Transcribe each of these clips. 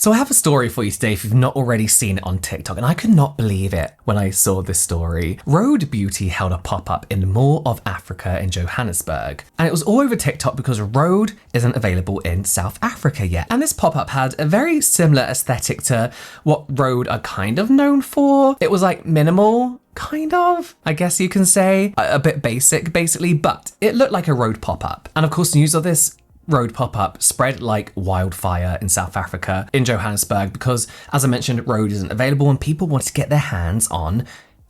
So I have a story for you today if you've not already seen it on TikTok, and I could not believe it when I saw this story. Rhode Beauty held a pop-up in the Mall of Africa in Johannesburg, and it was all over TikTok because Rhode isn't available in South Africa yet. And this pop-up had a very similar aesthetic to what Rhode are kind of known for. It was like minimal, kind of, I guess you can say, a bit basic basically, but it looked like a Rhode pop-up. And of course, news of this Rhode pop-up spread like wildfire in South Africa, in Johannesburg, because as I mentioned, Rhode isn't available and people wanted to get their hands on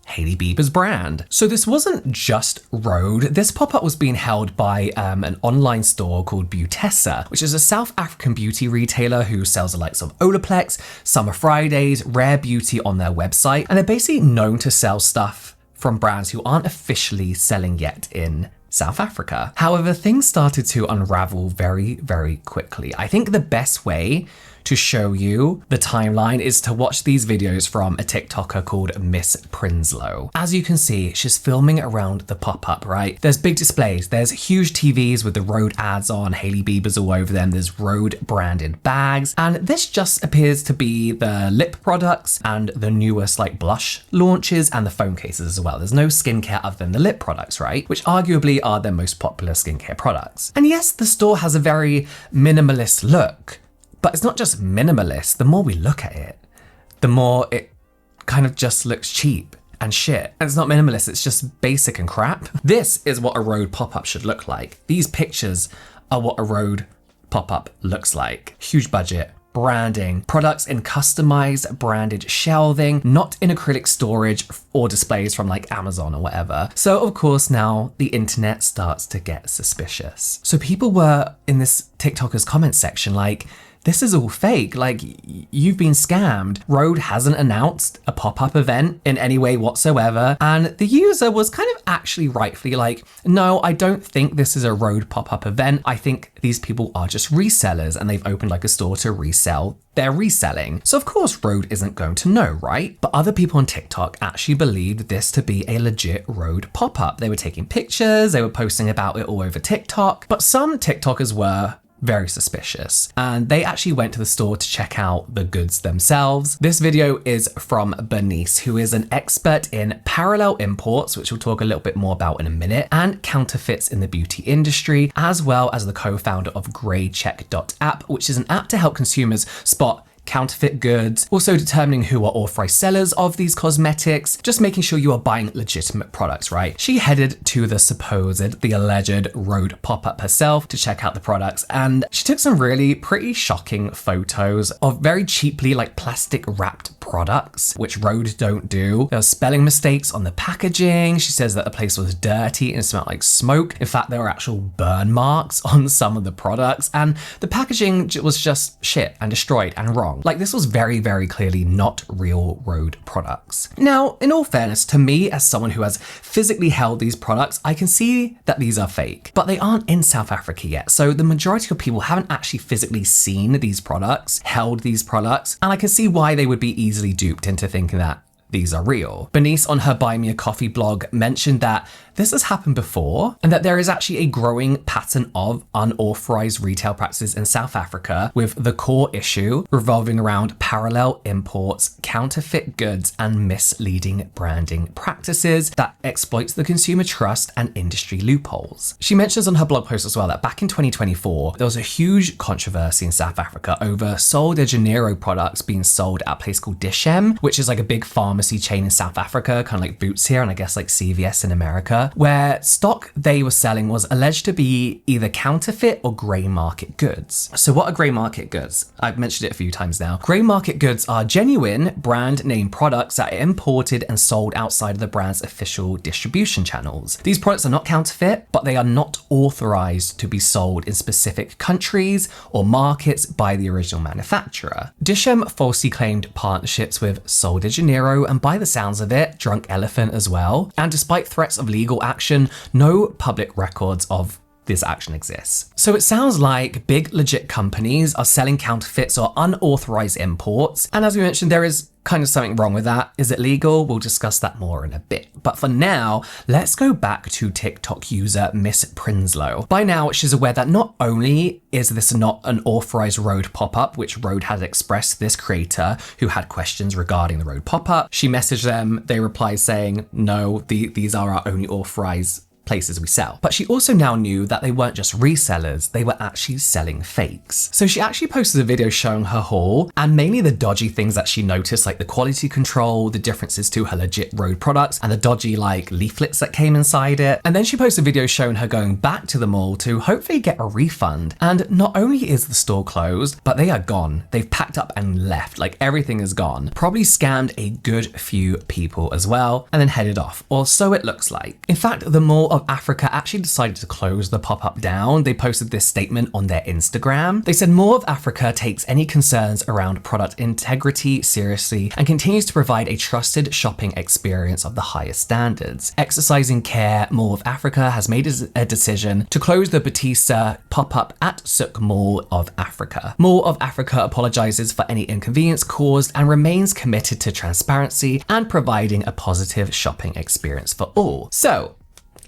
Hailey Bieber's brand. So this wasn't just Rhode. This pop-up was being held by an online store called Beautessa, which is a South African beauty retailer who sells the likes of Olaplex, Summer Fridays, Rare Beauty on their website, and they're basically known to sell stuff from brands who aren't officially selling yet in South Africa. However, things started to unravel very, very quickly. I think the best way to show you the timeline is to watch these videos from a TikToker called Miss Prinslow. As you can see, she's filming around the pop-up, right? There's big displays, there's huge TVs with the Rhode ads on, Hailey Bieber's all over them, there's Rhode branded bags, and this just appears to be the lip products and the newest like blush launches and the phone cases as well. There's no skincare other than the lip products, right? Which arguably are their most popular skincare products. And yes, the store has a very minimalist look, but it's not just minimalist. The more we look at it, the more it kind of just looks cheap and shit. And it's not minimalist, it's just basic and crap. This is what a Rhode pop-up should look like. These pictures are what a Rhode pop-up looks like. Huge budget, branding, products in customized branded shelving, not in acrylic storage or displays from like Amazon or whatever. So of course now the internet starts to get suspicious. So people were in this TikToker's comment section like, this is all fake, like you've been scammed. Rhode hasn't announced a pop-up event in any way whatsoever. And the user was kind of actually rightfully like, no, I don't think this is a Rhode pop-up event. I think these people are just resellers and they've opened like a store to resell their reselling. So of course Rhode isn't going to know, right? But other people on TikTok actually believed this to be a legit Rhode pop-up. They were taking pictures, they were posting about it all over TikTok, but some TikTokers were very suspicious, and they actually went to the store to check out the goods themselves. This video is from Bernice, who is an expert in parallel imports, which we'll talk a little bit more about in a minute, and counterfeits in the beauty industry, as well as the co-founder of greycheck.app, which is an app to help consumers spot counterfeit goods, also determining who are authorized sellers of these cosmetics, just making sure you are buying legitimate products, right? She headed to the alleged Rhode pop-up herself to check out the products, and she took some really pretty shocking photos of very cheaply like plastic wrapped products, which Rhode don't do. There were spelling mistakes on the packaging. She says that the place was dirty and smelled like smoke. In fact, there were actual burn marks on some of the products, and the packaging was just shit and destroyed and wrong. Like this was very, very clearly not real Rhode products. Now, in all fairness, to me as someone who has physically held these products, I can see that these are fake, but they aren't in South Africa yet. So the majority of people haven't actually physically seen these products, held these products, and I can see why they would be easily duped into thinking that these are real. Bernice on her Buy Me a Coffee blog mentioned that this has happened before and that there is actually a growing pattern of unauthorized retail practices in South Africa, with the core issue revolving around parallel imports, counterfeit goods, and misleading branding practices that exploits the consumer trust and industry loopholes. She mentions on her blog post as well that back in 2024, there was a huge controversy in South Africa over Sol de Janeiro products being sold at a place called Dishem, which is like a big pharmacy chain in South Africa, kind of like Boots here and I guess like CVS in America, where stock they were selling was alleged to be either counterfeit or grey market goods. So what are grey market goods? I've mentioned it a few times now. Grey market goods are genuine brand name products that are imported and sold outside of the brand's official distribution channels. These products are not counterfeit, but they are not authorized to be sold in specific countries or markets by the original manufacturer. Dishem falsely claimed partnerships with Sol de Janeiro and, by the sounds of it, Drunk Elephant as well. And despite threats of legal action, no public records of this action exists. So it sounds like big legit companies are selling counterfeits or unauthorized imports. And as we mentioned, there is kind of something wrong with that. Is it legal? We'll discuss that more in a bit. But for now, let's go back to TikTok user Miss Prinslow. By now, she's aware that not only is this not an authorized Rhode pop-up, which Rhode had expressed this creator who had questions regarding the Rhode pop-up. She messaged them, they replied saying, no, these are our only authorized places we sell. But she also now knew that they weren't just resellers, they were actually selling fakes. So she actually posted a video showing her haul and mainly the dodgy things that she noticed, like the quality control, the differences to her legit Rhode products, and the dodgy like leaflets that came inside it. And then she posted a video showing her going back to the mall to hopefully get a refund. And not only is the store closed, but they are gone. They've packed up and left, like everything is gone. Probably scammed a good few people as well, and then headed off, or so it looks like. In fact, the Mall of Africa actually decided to close the pop-up down. They posted this statement on their Instagram. They said Mall of Africa takes any concerns around product integrity seriously and continues to provide a trusted shopping experience of the highest standards. Exercising care, Mall of Africa has made a decision to close the Batista pop-up at Souk Mall of Africa. Mall of Africa apologizes for any inconvenience caused and remains committed to transparency and providing a positive shopping experience for all. So,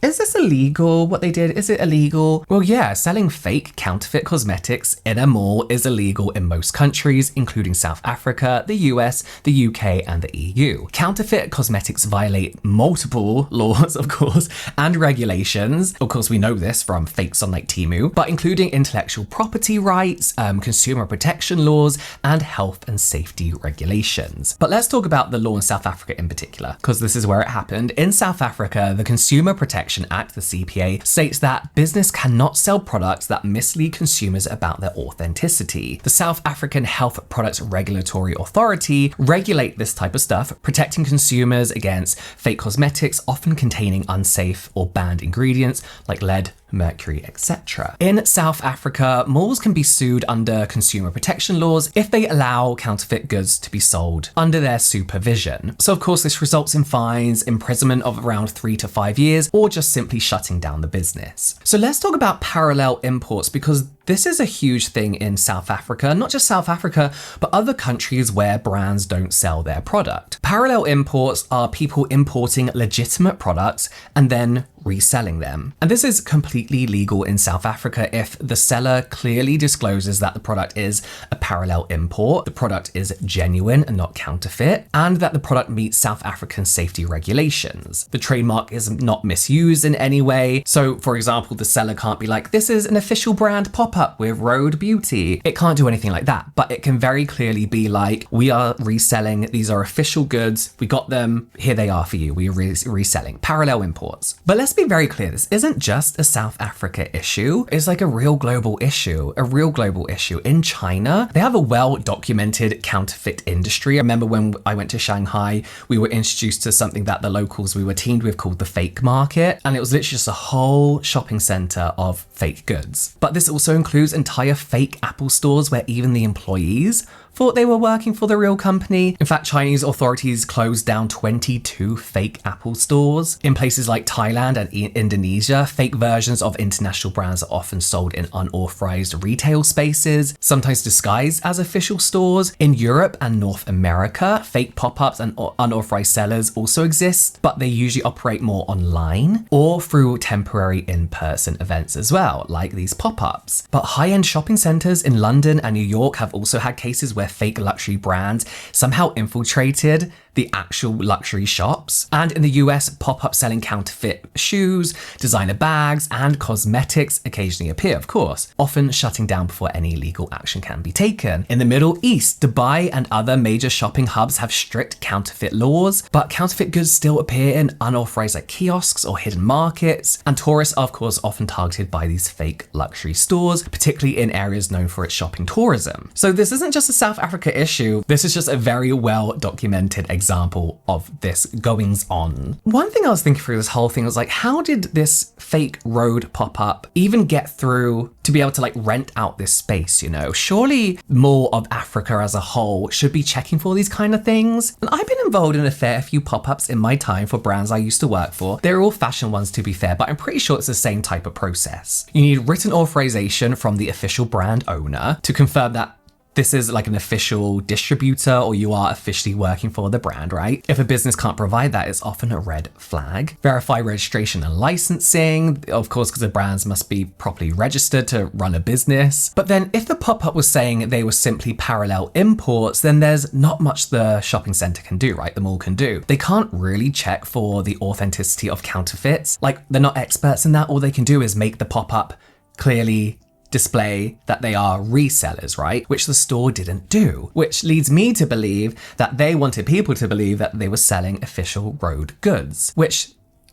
is this illegal, what they did? Is it illegal? Well, yeah, selling fake counterfeit cosmetics in a mall is illegal in most countries, including South Africa, the US, the UK, and the EU. Counterfeit cosmetics violate multiple laws, of course, and regulations. Of course, we know this from fakes on like Temu, but including intellectual property rights, consumer protection laws, and health and safety regulations. But let's talk about the law in South Africa in particular, because this is where it happened. In South Africa, the Consumer Protection Act, the CPA, states that business cannot sell products that mislead consumers about their authenticity. The South African Health Products Regulatory Authority regulate this type of stuff, protecting consumers against fake cosmetics often containing unsafe or banned ingredients like lead, mercury, etc. In South Africa, malls can be sued under consumer protection laws if they allow counterfeit goods to be sold under their supervision. So of course this results in fines, imprisonment of around 3 to 5 years, or just simply shutting down the business. So let's talk about parallel imports, because this is a huge thing in South Africa, not just South Africa, but other countries where brands don't sell their product. Parallel imports are people importing legitimate products and then reselling them. And this is completely legal in South Africa if the seller clearly discloses that the product is a parallel import, the product is genuine and not counterfeit, and that the product meets South African safety regulations. The trademark is not misused in any way. So for example, the seller can't be like, this is an official brand pop-up with Rhode Beauty. It can't do anything like that, but it can very clearly be like, we are reselling, these are official goods, we got them, here they are for you, we are reselling. Parallel imports. But let's be very clear, this isn't just a South Africa issue, it's like a real global issue, In China, they have a well-documented counterfeit industry. I remember when I went to Shanghai, we were introduced to something that the locals we were teamed with called the fake market, and it was literally just a whole shopping center of fake goods. But this also includes entire fake Apple stores where even the employees thought they were working for the real company. In fact, Chinese authorities closed down 22 fake Apple stores. In places like Thailand and Indonesia, fake versions of international brands are often sold in unauthorized retail spaces, sometimes disguised as official stores. In Europe and North America, fake pop-ups and unauthorized sellers also exist, but they usually operate more online or through temporary in-person events as well, like these pop-ups. But high-end shopping centers in London and New York have also had cases where fake luxury brands somehow infiltrated the actual luxury shops. And in the US, pop-up selling counterfeit shoes, designer bags, and cosmetics occasionally appear, of course, often shutting down before any legal action can be taken. In the Middle East, Dubai and other major shopping hubs have strict counterfeit laws, but counterfeit goods still appear in unauthorized like kiosks or hidden markets, and tourists are of course often targeted by these fake luxury stores, particularly in areas known for its shopping tourism. So this isn't just a South Africa issue, this is just a very well documented example example of this goings on. One thing I was thinking through this whole thing was like, how did this fake Rhode pop-up even get through to be able to like rent out this space, you know? Surely Mall of Africa as a whole should be checking for these kind of things. And I've been involved in a fair few pop-ups in my time for brands I used to work for. They're all fashion ones to be fair, but I'm pretty sure it's the same type of process. You need written authorization from the official brand owner to confirm that this is like an official distributor or you are officially working for the brand, right? If a business can't provide that, it's often a red flag. Verify registration and licensing, of course, because the brands must be properly registered to run a business. But then if the pop-up was saying they were simply parallel imports, then there's not much the shopping center can do, right? The mall can do. They can't really check for the authenticity of counterfeits. Like, they're not experts in that. All they can do is make the pop-up clearly display that they are resellers, right? Which the store didn't do, which leads me to believe that they wanted people to believe that they were selling official Rhode goods, which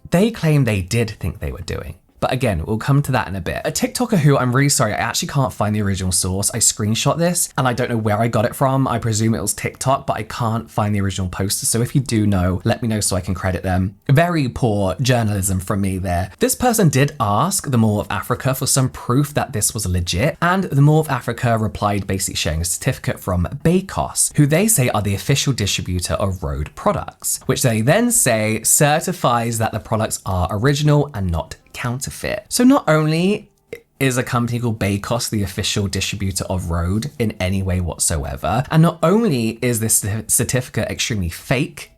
they claim they did think they were doing. But again, we'll come to that in a bit. A TikToker who, I'm really sorry, I actually can't find the original source. I screenshot this and I don't know where I got it from. I presume it was TikTok, but I can't find the original poster. So if you do know, let me know so I can credit them. Very poor journalism from me there. This person did ask the Mall of Africa for some proof that this was legit. And the Mall of Africa replied basically sharing a certificate from Bakos, who they say are the official distributor of Rhode products, which they then say certifies that the products are original and not counterfeit. So not only is a company called Bakos the official distributor of Rhode in any way whatsoever, and not only is this certificate extremely fake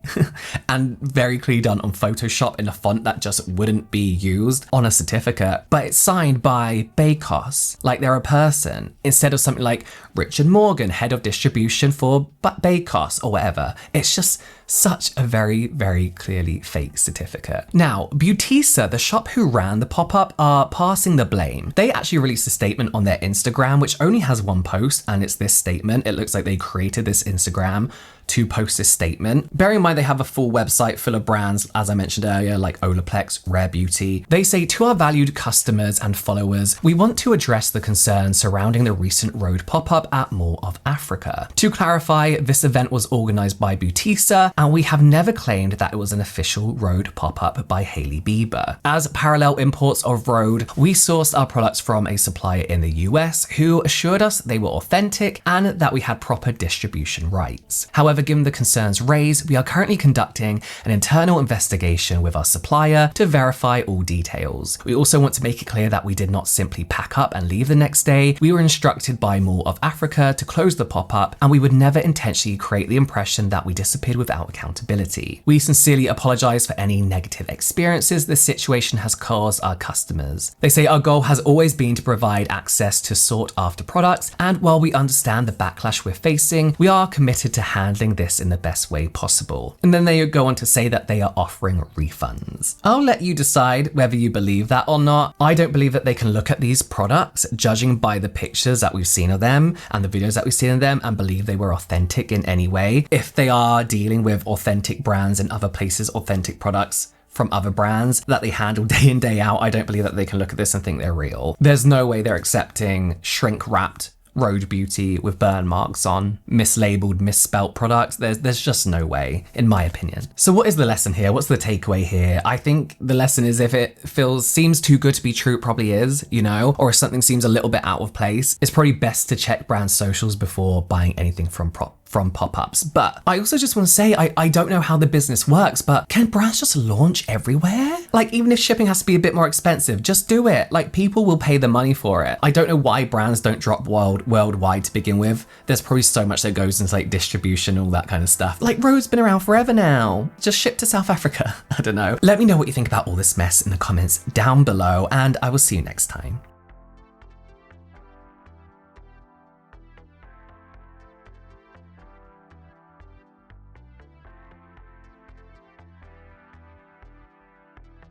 and very clearly done on Photoshop in a font that just wouldn't be used on a certificate, but it's signed by Bakos, like they're a person, instead of something like Richard Morgan, head of distribution for Bakos or whatever. It's just such a very, very clearly fake certificate. Now, Beautisa, the shop who ran the pop-up, are passing the blame. They actually released a statement on their Instagram, which only has one post, and it's this statement. It looks like they created this Instagram to post this statement. Bear in mind, they have a full website full of brands, as I mentioned earlier, like Olaplex, Rare Beauty. They say, to our valued customers and followers, we want to address the concerns surrounding the recent Rhode pop-up at Mall of Africa. To clarify, this event was organized by Beautisa, and we have never claimed that it was an official Rhode pop-up by Hailey Bieber. As parallel imports of Rhode, we sourced our products from a supplier in the US who assured us they were authentic and that we had proper distribution rights. However, given the concerns raised, we are currently conducting an internal investigation with our supplier to verify all details. We also want to make it clear that we did not simply pack up and leave the next day. We were instructed by Mall of Africa to close the pop-up, and we would never intentionally create the impression that we disappeared without accountability. We sincerely apologize for any negative experiences this situation has caused our customers. They say our goal has always been to provide access to sought after products, and while we understand the backlash we're facing, we are committed to handling this in the best way possible. And then they go on to say that they are offering refunds. I'll let you decide whether you believe that or not. I don't believe that they can look at these products, judging by the pictures that we've seen of them and the videos that we've seen of them, and believe they were authentic in any way. If they are dealing with authentic brands in other places, authentic products from other brands that they handle day in, day out, I don't believe that they can look at this and think they're real. There's no way they're accepting shrink-wrapped Rhode Beauty with burn marks on, mislabeled, misspelt products. There's just no way, in my opinion. So what is the lesson here? What's the takeaway here? I think the lesson is if it seems too good to be true, it probably is, you know, or if something seems a little bit out of place, it's probably best to check brand socials before buying anything from pop-ups. But I also just want to say, I don't know how the business works, but can brands just launch everywhere? Like, even if shipping has to be a bit more expensive, just do it. Like, people will pay the money for it. I don't know why brands don't drop worldwide to begin with. There's probably so much that goes into like distribution, all that kind of stuff. Like, Rhode's been around forever now. Just ship to South Africa. I don't know. Let me know what you think about all this mess in the comments down below, and I will see you next time.